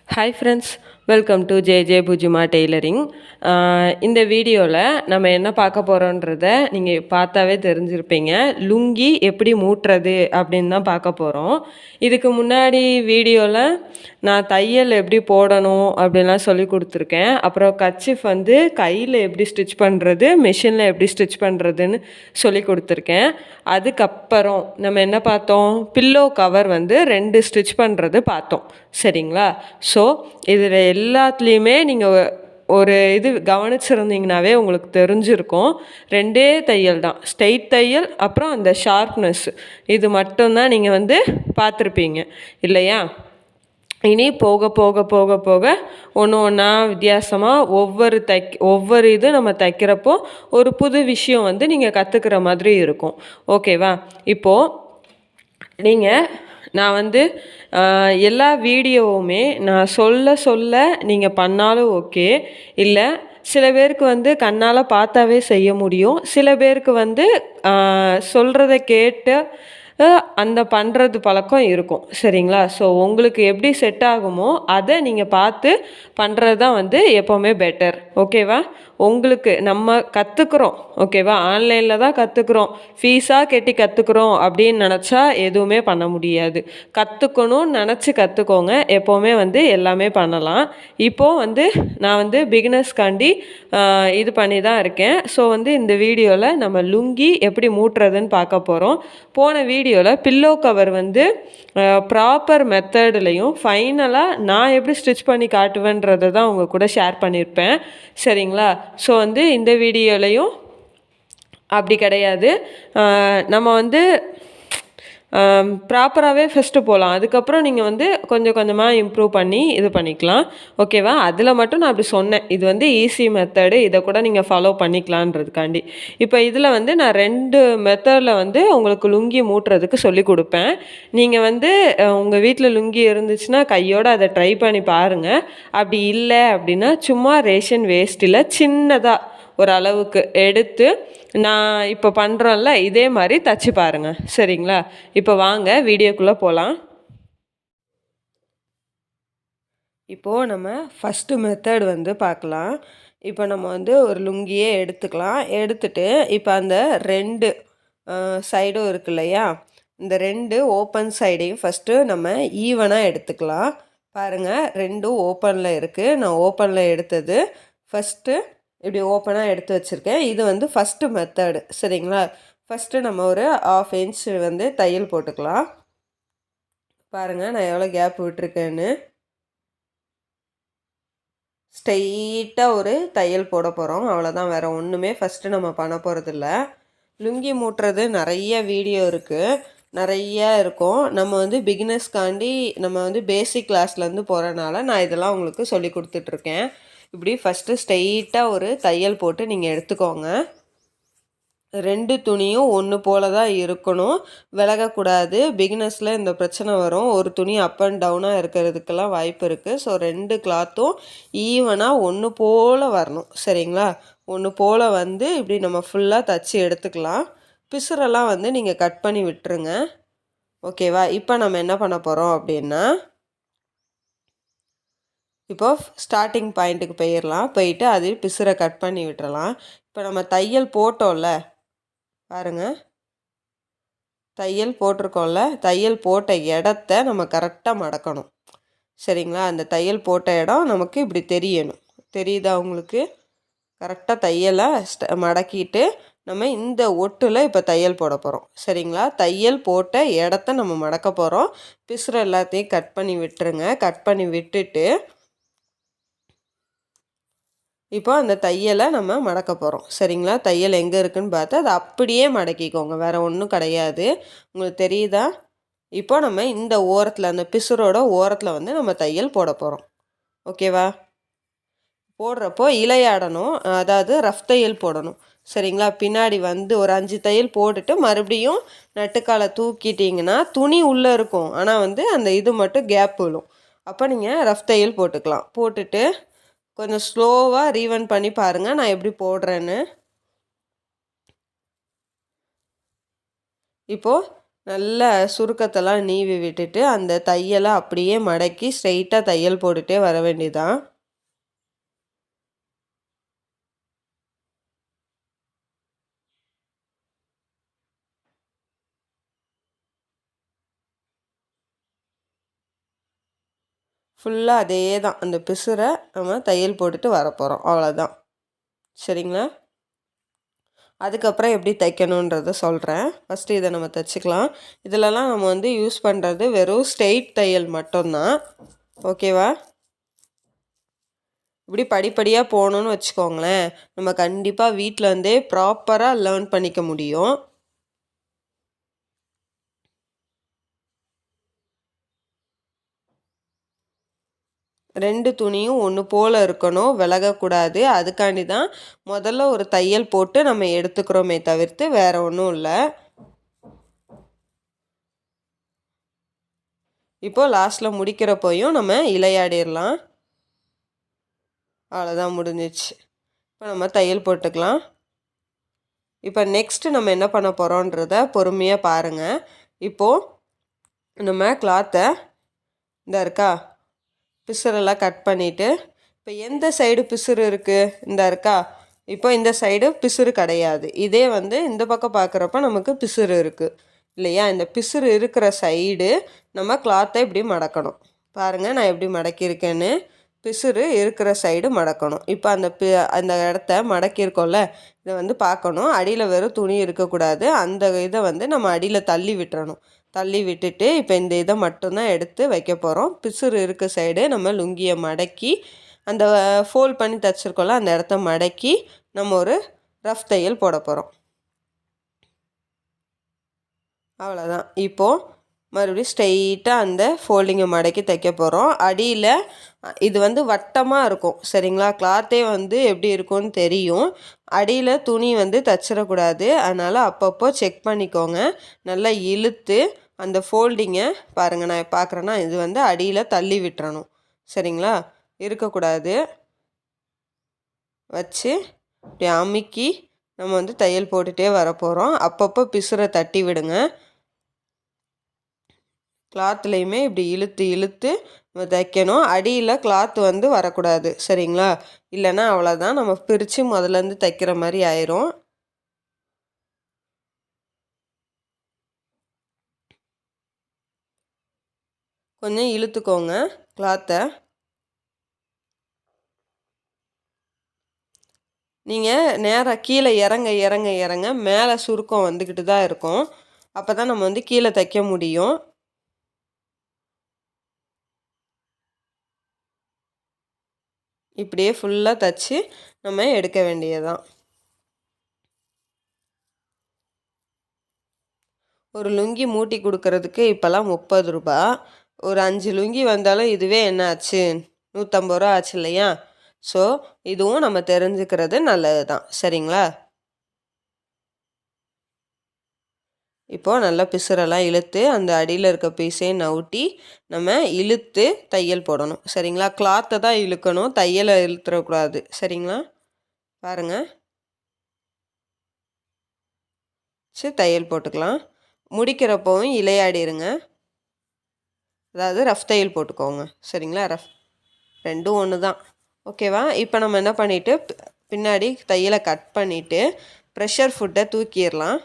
Hi friends, welcome to J Pujima tailoring. இந்த வீடியோவில் நம்ம என்ன பார்க்க போகிறோன்றத நீங்கள் பார்த்தாவே தெரிஞ்சிருப்பீங்க. லுங்கி எப்படி மூட்டுறது அப்படின்னு தான் பார்க்க போகிறோம். இதுக்கு முன்னாடி வீடியோவில் நான் தையல் எப்படி போடணும் அப்படின்லாம் சொல்லி கொடுத்துருக்கேன். அப்புறம் கர்ச்சீஃப் வந்து கையில் எப்படி ஸ்டிச் பண்ணுறது, மிஷினில் எப்படி ஸ்டிச் பண்ணுறதுன்னு சொல்லி கொடுத்துருக்கேன். அதுக்கப்புறம் நம்ம என்ன பார்த்தோம், பில்லோ கவர் வந்து 2 ஸ்டிச் பண்ணுறது பார்த்தோம். சரிங்களா? ஸோ இதில் எல்லாத்துலேயுமே நீங்கள் ஒரு இது கவனிச்சிருந்தீங்கனாவே உங்களுக்கு தெரிஞ்சிருக்கும். 2 தையல் தான், ஸ்ட்ரெயிட் தையல் அப்புறம் அந்த ஷார்ப்னஸ், இது மட்டும்தான் நீங்கள் வந்து பார்த்துருப்பீங்க இல்லையா? இனி போக போக போக போக ஒன்று ஒன்றா வித்தியாசமாக ஒவ்வொரு இது நம்ம தைக்கிறப்போ ஒரு புது விஷயம் வந்து நீங்கள் கற்றுக்கிற மாதிரி இருக்கும். ஓகேவா? இப்போது நான் வந்து எல்லா வீடியோவுமே நான் சொல்ல நீங்கள் பண்ணாலும் ஓகே. இல்லை சில பேருக்கு வந்து கண்ணால் பார்த்தாவே செய்ய முடியும். சில பேருக்கு வந்து சொல்கிறத கேட்டு அந்த பண்ணுறது பழக்கம் இருக்கும். சரிங்களா? ஸோ உங்களுக்கு எப்படி செட் ஆகுமோ அதை நீங்கள் பார்த்து பண்ணுறது தான் வந்து எப்போவுமே பெட்டர். ஓகேவா? உங்களுக்கு நம்ம கற்றுக்குறோம். ஓகேவா? ஆன்லைனில் தான் கற்றுக்குறோம். ஃபீஸாக கட்டி கற்றுக்குறோம் அப்படின்னு நினச்சா எதுவுமே பண்ண முடியாது. கற்றுக்கணும்னு நினச்சி கற்றுக்கோங்க. எப்போவுமே வந்து எல்லாமே பண்ணலாம். இப்போது வந்து நான் வந்து பிகினர்ஸ்காண்டி இது பண்ணி தான் இருக்கேன். ஸோ வந்து இந்த வீடியோவில் நம்ம லுங்கி எப்படி மூட்டுறதுன்னு பார்க்க போகிறோம். போன வீடியோவில் பில்லோ கவர் வந்து ப்ராப்பர் மெத்தட்லையும் ஃபைனலாக நான் எப்படி ஸ்டிச் பண்ணி காட்டுவேன்றதை தான் உங்கள் கூட ஷேர் பண்ணியிருப்பேன். சரிங்களா? ஸோ வந்து இந்த வீடியோலையும் அப்படி கிடையாது. நம்ம வந்து ப்ராப்பராகவே ஃபஸ்ட்டு போகலாம். அதுக்கப்புறம் நீங்கள் வந்து கொஞ்சம் கொஞ்சமாக இம்ப்ரூவ் பண்ணி இது பண்ணிக்கலாம். ஓகேவா? அதில் மட்டும் நான் அப்படி சொன்னேன். இது வந்து ஈஸி மெத்தடு, இதை கூட நீங்கள் ஃபாலோ பண்ணிக்கலான்றதுக்காண்டி. இப்போ இதில் வந்து நான் 2 மெத்தடில் வந்து உங்களுக்கு லுங்கி மூட்டுறதுக்கு சொல்லி கொடுப்பேன். நீங்கள் வந்து உங்கள் வீட்டில் லுங்கி இருந்துச்சுன்னா கையோடு அதை ட்ரை பண்ணி பாருங்கள். அப்படி இல்லை அப்படின்னா சும்மா ரேஷன் வேஸ்ட்டில் சின்னதாக ஒரு அளவுக்கு எடுத்து நான் இப்போ பண்ணுறோம்ல இதே மாதிரி தச்சு பாருங்கள். சரிங்களா? இப்போ வாங்க வீடியோக்குள்ளே போகலாம். இப்போது நம்ம ஃபஸ்ட்டு மெத்தட் வந்து பார்க்கலாம். இப்போ நம்ம வந்து ஒரு லுங்கியே எடுத்துக்கலாம். எடுத்துட்டு இப்போ அந்த 2 சைடும் இருக்கு இல்லையா, இந்த 2 ஓப்பன் சைடையும் ஃபஸ்ட்டு நம்ம ஈவனாக எடுத்துக்கலாம். பாருங்கள், 2ம் ஓப்பனில் இருக்குது. நான் ஓப்பனில் எடுத்தது ஃபஸ்ட்டு இப்படி ஓப்பனாக எடுத்து வச்சுருக்கேன். இது வந்து ஃபஸ்ட்டு மெத்தடு. சரிங்களா? ஃபஸ்ட்டு நம்ம ஒரு 1/2 இன்ச் வந்து தையல் போட்டுக்கலாம். பாருங்கள் நான் எவ்வளோ கேப் விட்டுருக்கேன்னு. ஸ்ட்ரெயிட்டாக ஒரு தையல் போட போகிறோம், அவ்வளோதான். வேறு ஒன்றுமே ஃபஸ்ட்டு நம்ம பண்ண போகிறதில்ல. லுங்கி மூட்டுறது நிறைய வீடியோ இருக்குது, நிறையா இருக்கும். நம்ம வந்து பிகினர்ஸ்காண்டி நம்ம வந்து பேசிக் கிளாஸ்லேருந்து போகிறனால நான் இதெல்லாம் உங்களுக்கு சொல்லி கொடுத்துட்ருக்கேன். இப்படி ஃபஸ்ட்டு ஸ்ட்ரெயிட்டாக ஒரு தையல் போட்டு நீங்கள் எடுத்துக்கோங்க. 2 துணியும் ஒன்று போல தான் இருக்கணும், விலகக்கூடாது. பிகினர்ஸில் இந்த பிரச்சனை வரும், ஒரு துணி அப் அண்ட் டவுனாக இருக்கிறதுக்கெல்லாம் வாய்ப்பு இருக்குது. ஸோ 2 கிளாத்தும் ஈவனாக ஒன்று போல் வரணும். சரிங்களா? ஒன்று போல் வந்து இப்படி நம்ம ஃபுல்லாக தச்சு எடுத்துக்கலாம். பிசுரெல்லாம் வந்து நீங்கள் கட் பண்ணி விட்டுருங்க. ஓகேவா? இப்போ நம்ம என்ன பண்ண போகிறோம் அப்படின்னா, இப்போது ஸ்டார்டிங் பாயிண்ட்டுக்கு போயிட்டு அதில் பிசுரை கட் பண்ணி விட்டுறலாம். இப்போ நம்ம தையல் போட்டோம்ல, பாருங்கள், தையல் போட்டிருக்கோம்ல, தையல் போட்ட இடத்த நம்ம கரெக்டாக மடக்கணும். சரிங்களா? அந்த தையல் போட்ட இடம் நமக்கு இப்படி தெரியணும். தெரியுதா உங்களுக்கு? கரெக்டாக தையலை மடக்கிட்டு நம்ம இந்த ஒட்டில் இப்போ தையல் போட போகிறோம். சரிங்களா? தையல் போட்ட இடத்த நம்ம மடக்க போகிறோம். பிசுரை எல்லாத்தையும் கட் பண்ணி விட்டுருங்க. கட் பண்ணி விட்டுட்டு இப்போ அந்த தையலை நம்ம மடக்க போகிறோம். சரிங்களா? தையல் எங்கே இருக்குதுன்னு பார்த்து அதை அப்படியே மடக்கிக்கோங்க, வேறு ஒன்றும் கிடையாது. உங்களுக்கு தெரியுதா? இப்போ நம்ம இந்த ஓரத்தில், அந்த பிசுரோட ஓரத்தில் வந்து நம்ம தையல் போட போகிறோம். ஓகேவா? போடுறப்போ இலையாடணும், அதாவது ரஃப் தையல் போடணும். சரிங்களா? பின்னாடி வந்து ஒரு 5 தையல் போட்டுட்டு மறுபடியும் நட்டுக்காலை தூக்கிட்டிங்கன்னா துணி உள்ளே இருக்கும், ஆனால் வந்து அந்த இது மட்டும் கேப் விழும். அப்போ நீங்கள் ரஃப் தையல் போட்டுக்கலாம். போட்டுட்டு கொஞ்சம் ஸ்லோவாக ரீவன் பண்ணி பாருங்கள் நான் எப்படி போடுறேன்னு. இப்போது நல்லா சுருக்கத்தெல்லாம் நீவி விட்டுட்டு அந்த தையலை அப்படியே மடக்கி ஸ்ட்ரெயிட்டாக தையல் போட்டுகிட்டே வர வேண்டியதான். ஃபுல்லாக அதே தான், அந்த பிசுரை நம்ம தையல் போட்டுட்டு வரப்போகிறோம், அவ்வளோதான். சரிங்களா? அதுக்கப்புறம் எப்படி தைக்கணுன்றதை சொல்கிறேன். ஃபஸ்ட்டு இதை நம்ம தைச்சிக்கலாம். இதிலலாம் நம்ம வந்து யூஸ் பண்ணுறது வெறும் ஸ்ட்ரெயிட் தையல் மட்டும்தான். ஓகேவா? இப்படி படிப்படியாக போகணுன்னு வச்சுக்கோங்களேன், நம்ம கண்டிப்பாக வீட்டில் இருந்தே ப்ராப்பராக லேர்ன் பண்ணிக்க முடியும். ரெண்டு துணியும் ஒன்று போல் இருக்கணும், விலகக்கூடாது. அதுக்காண்டி தான் முதல்ல ஒரு தையல் போட்டு நம்ம எடுத்துக்கிறோமே தவிர்த்து வேறு ஒன்றும் இல்லை. இப்போது லாஸ்ட்டில் முடிக்கிறப்போயும் நம்ம இலையாடிடலாம். அவ்வளோதான், முடிஞ்சிச்சு. இப்போ நம்ம தையல் போட்டுக்கலாம். இப்போ நெக்ஸ்ட்டு நம்ம என்ன பண்ண போகிறோன்றத பொறுமையாக பாருங்கள். இப்போது நம்ம கிளாத்தை இந்த இருக்கா பிசுரெல்லாம் கட் பண்ணிவிட்டு, இப்போ எந்த சைடு பிசுறு இருக்குது இந்த இருக்கா, இப்போ இந்த சைடு பிசுறு கிடையாது. இதே வந்து இந்த பக்கம் பார்க்குறப்ப நமக்கு பிசுறு இருக்குது இல்லையா? இந்த பிசுறு இருக்கிற சைடு நம்ம கிளாத்தை இப்படி மடக்கணும். பாருங்கள் நான் எப்படி மடக்கியிருக்கேன்னு. பிசுறு இருக்கிற சைடு மடக்கணும். இப்போ அந்த இடத்த மடக்கியிருக்கோம்ல, இதை வந்து பார்க்கணும். அடியில் வெறும் துணி இருக்கக்கூடாது. அந்த இதை வந்து நம்ம அடியில் தள்ளி விட்டுறணும். தள்ளி விட்டுட்டு இப்போ இந்த இதை மட்டும்தான் எடுத்து வைக்க போகிறோம். பிசுறு இருக்க சைடு நம்ம லுங்கியை மடக்கி அந்த ஃபோல்ட் பண்ணி தைச்சிருக்கோம்ல, அந்த இடத்த மடக்கி நம்ம ஒரு ரஃப் தையல் போட போகிறோம். அவ்வளோதான். இப்போது மறுபடியும் ஸ்ட்ரெயிட்டாக அந்த ஃபோல்டிங்கை மடக்கி தைக்க போகிறோம். அடியில் இது வந்து வட்டமாக இருக்கும் சரிங்களா? கிளாத்தே வந்து எப்படி இருக்கும்னு தெரியும். அடியில் துணி வந்து தைச்சிடக்கூடாது. அதனால் அப்பப்போ செக் பண்ணிக்கோங்க. நல்லா இழுத்து அந்த ஃபோல்டிங்கை பாருங்கள், நான் பார்க்குறேன்னா இது வந்து அடியில் தள்ளி விட்டுறணும் சரிங்களா? இருக்கக்கூடாது. வச்சு இப்படி அமுக்கி நம்ம வந்து தையல் போட்டுகிட்டே வரப்போகிறோம். அப்பப்போ பிசுரை தட்டி விடுங்க. கிளாத்துலேயுமே இப்படி இழுத்து இழுத்து நம்ம தைக்கணும். அடியில் கிளாத் வந்து வரக்கூடாது சரிங்களா? இல்லைன்னா அவ்வளோதான், நம்ம பிரித்து முதலேருந்து தைக்கிற மாதிரி ஆயிரும். கொஞ்சம் இழுத்துக்கோங்க கிளாத்தை. நீங்கள் நேராக கீழே இறங்க இறங்க இறங்க மேலே சுருக்கம் வந்துக்கிட்டு தான் இருக்கும். அப்போ தான் நம்ம வந்து கீழே தைக்க முடியும். இப்படியே ஃபுல்லாக தைச்சி நம்ம எடுக்க வேண்டியதுதான். ஒரு லுங்கி மூட்டி கொடுக்கறதுக்கு இப்போல்லாம் 30 ரூபா. ஒரு 5 லுங்கி வந்தாலும் இதுவே என்ன ஆச்சு, 150 ரூபா ஆச்சு இல்லையா? ஸோ இதுவும் நம்ம தெரிஞ்சுக்கிறது நல்லது தான் சரிங்களா? இப்போது நல்லா பிசுரெல்லாம் இழுத்து அந்த அடியில் இருக்க பீஸையும் நவுட்டி நம்ம இழுத்து தையல் போடணும் சரிங்களா? கிளாத்தை தான் இழுக்கணும், தையலை இழுத்துடக்கூடாது சரிங்களா? பாருங்கள், சரி தையல் போட்டுக்கலாம். முடிக்கிறப்பவும் இலையாடிருங்க, அதாவது ரஃப் தையல் போட்டுக்கோங்க சரிங்களா? ரெண்டும் ஒன்று தான். ஓகேவா? இப்போ நம்ம என்ன பண்ணிவிட்டு பின்னாடி தையலை கட் பண்ணிவிட்டு ப்ரெஷர் ஃபுட்டை தூக்கிடலாம்.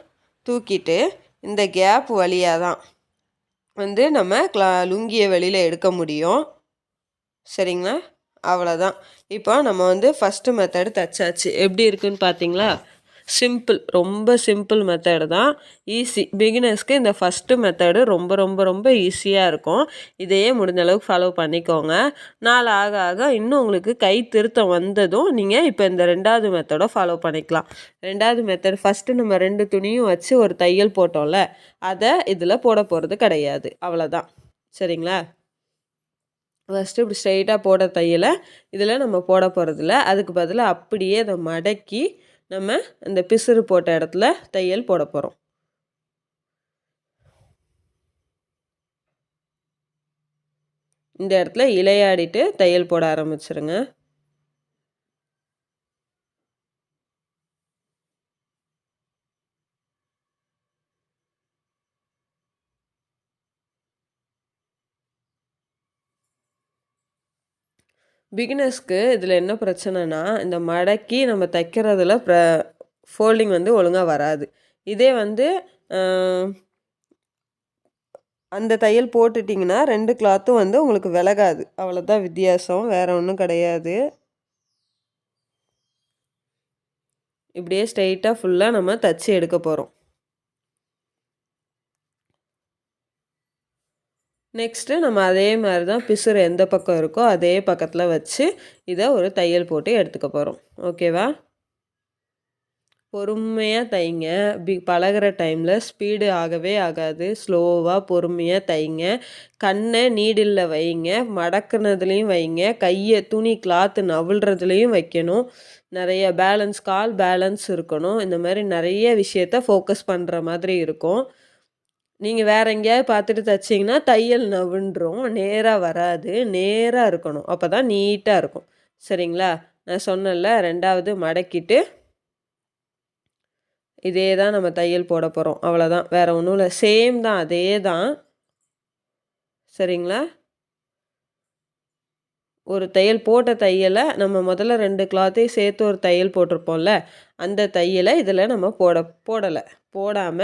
தூக்கிட்டு இந்த கேப் வழியாக தான் வந்து நம்ம லுங்கியை வெளியில் எடுக்க முடியும் சரிங்களா? அவ்வளோதான். இப்போ நம்ம வந்து ஃபஸ்ட்டு மெத்தடு தைச்சாச்சு. எப்படி இருக்குதுன்னு பார்த்தீங்களா? சிம்பிள், ரொம்ப சிம்பிள் மெத்தடு தான். ஈஸி. பிகினர்ஸ்க்கு இந்த ஃபஸ்ட்டு மெத்தடு ரொம்ப ரொம்ப ரொம்ப ஈஸியாக இருக்கும். இதையே முடிஞ்ச அளவுக்கு ஃபாலோ பண்ணிக்கோங்க. நாள் ஆக ஆக இன்னும் உங்களுக்கு கை திருத்தம் வந்ததும் நீங்கள் இப்போ இந்த 2வது மெத்தடை ஃபாலோ பண்ணிக்கலாம். 2வது மெத்தட் ஃபஸ்ட்டு நம்ம 2 துணியும் வச்சு ஒரு தையல் போட்டோம்ல, அதை இதில் போட போகிறது கிடையாது. அவ்வளோதான் சரிங்களா? ஃபஸ்ட்டு இப்படி ஸ்ட்ரைட்டாக போட தையலை இதில் நம்ம போட போகிறதில்ல. அதுக்கு பதிலாக அப்படியே அதை மடக்கி நம்ம இந்த பிசுறு போட்ட இடத்துல தையல் போட போகிறோம். இந்த இடத்துல இலையாடிட்டு தையல் போட ஆரம்பிச்சிருங்க. பிகினர்ஸ்க்கு இதில் என்ன பிரச்சனைனா, இந்த மடக்கி நம்ம தைக்கிறதுல ஃபோல்டிங் வந்து ஒழுங்கா வராது. இதே வந்து அ அந்த தையல் போட்டுட்டிங்கன்னா 2 கிளாத்தும் வந்து உங்களுக்கு விலகாது. அவ்வளோதான் வித்தியாசம். வேற ஒண்ணும் கிடையாது. இப்படியே ஸ்ட்ரெயிட்டா ஃபுல்லா நம்ம தச்சு எடுக்க போறோம். நெக்ஸ்ட்டு நம்ம அதே மாரி தான் பிசுறு எந்த பக்கம் இருக்கோ, அதே பக்கத்துல வச்சு இத ஒரு தையல் போட்டு எடுத்துக்க போறோம். ஓகேவா? பொறுமையா தைங்க. பழகுற டைம்ல ஸ்பீடு ஆகவே ஆகாது. ஸ்லோவா பொறுமையா தைங்க. கண்ண நீடில்ல வைங்க. மடக்குனதுலயும் வைங்க. கைய துணி கிளாத் நவுல்றதுலயும் வைக்கணும். நெறைய பேலன்ஸ் கால் பேலன்ஸ் இருக்கணும். இந்த மாரி நெறைய விஷயத்த ஃபோக்கஸ் பண்ற மாதிரி இருக்கும். நீங்க வேற எங்கேயாவது பார்த்துட்டு தச்சீங்கன்னா, தையல் நவுண்டுரும். நேரா வராது. நேரா இருக்கணும். அப்பதான் நீட்டா இருக்கும். சரிங்களா? நான் சொன்னேன்ல 2வது மடக்கிட்டு இதே தான் நம்ம தையல் போட போறோம். அவ்வளோதான். வேற ஒண்ணும் இல்ல. சேம் தான். அதே தான். சரிங்களா? ஒரு தையல் போட்ட தையல நம்ம முதல்ல 2 கிளாத்தையும் சேர்த்து ஒரு தையல் போட்டிருப்போம்ல, அந்த தையல இதில நம்ம போடல. போடாம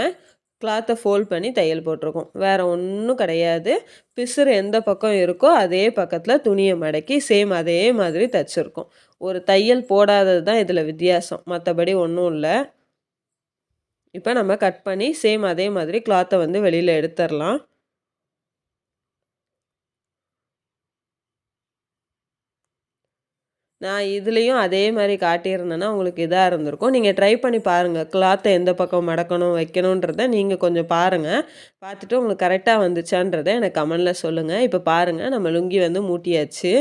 கிளாத்த ஃபோல்ட் பண்ணி தையல் போட்டிருக்கோம். வேற ஒண்ணும் கிடையாது. பிசுறு எந்த பக்கம் இருக்கோ, அதே பக்கத்தில துணிய மடக்கி சேம் அதே மாதிரி தச்சிருக்கோம். ஒரு தையல் போடாதது தான் இதில வித்தியாசம். மத்தபடி ஒண்ணும் இல்ல. இப்ப நம்ம கட் பண்ணி சேம் அதே மாதிரி கிளாத்த வந்து வெளியில எடுத்துறலாம். நான் இதுலயும் அதே மாரி காட்டியிருந்தேன்னா, உங்களுக்கு இதா இருந்திருக்கும். நீங்க ட்ரை பண்ணி பாருங்க. கிளாத்த எந்த பக்கம் மடக்கணும், வைக்கணுன்றத நீங்க கொஞ்சம் பாருங்க. பார்த்துட்டு உங்களுக்கு கரெக்ட்டா வந்துச்சான்றத எனக்கு கமெண்ட்ல சொல்லுங்க. இப்ப பாருங்க நம்ம லுங்கி வந்து மூட்டியாச்சு.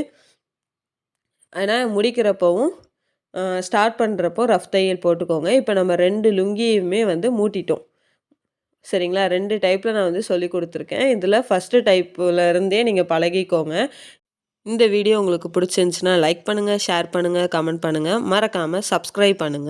ஆனா முடிக்கிறப்பவும் ஸ்டார்ட் பண்ணுறப்போ ரஃப் தையல் போட்டுக்கோங்க. இப்ப நம்ம 2 லுங்கியுமே வந்து மூட்டிட்டோம். சரிங்களா? 2 டைப்ல நான் வந்து சொல்லிக் குடுத்துருக்கேன். இதுல ஃபர்ஸ்ட் டைப்ல இருந்தே நீங்க பழகிக்கோங்க. இந்த வீடியோ உங்களுக்கு பிடிச்சிருந்துச்சுன்னா லைக் பண்ணுங்க, ஷேர் பண்ணுங்க, கமெண்ட் பண்ணுங்க. மறக்காம சப்ஸ்கிரைப் பண்ணுங்க.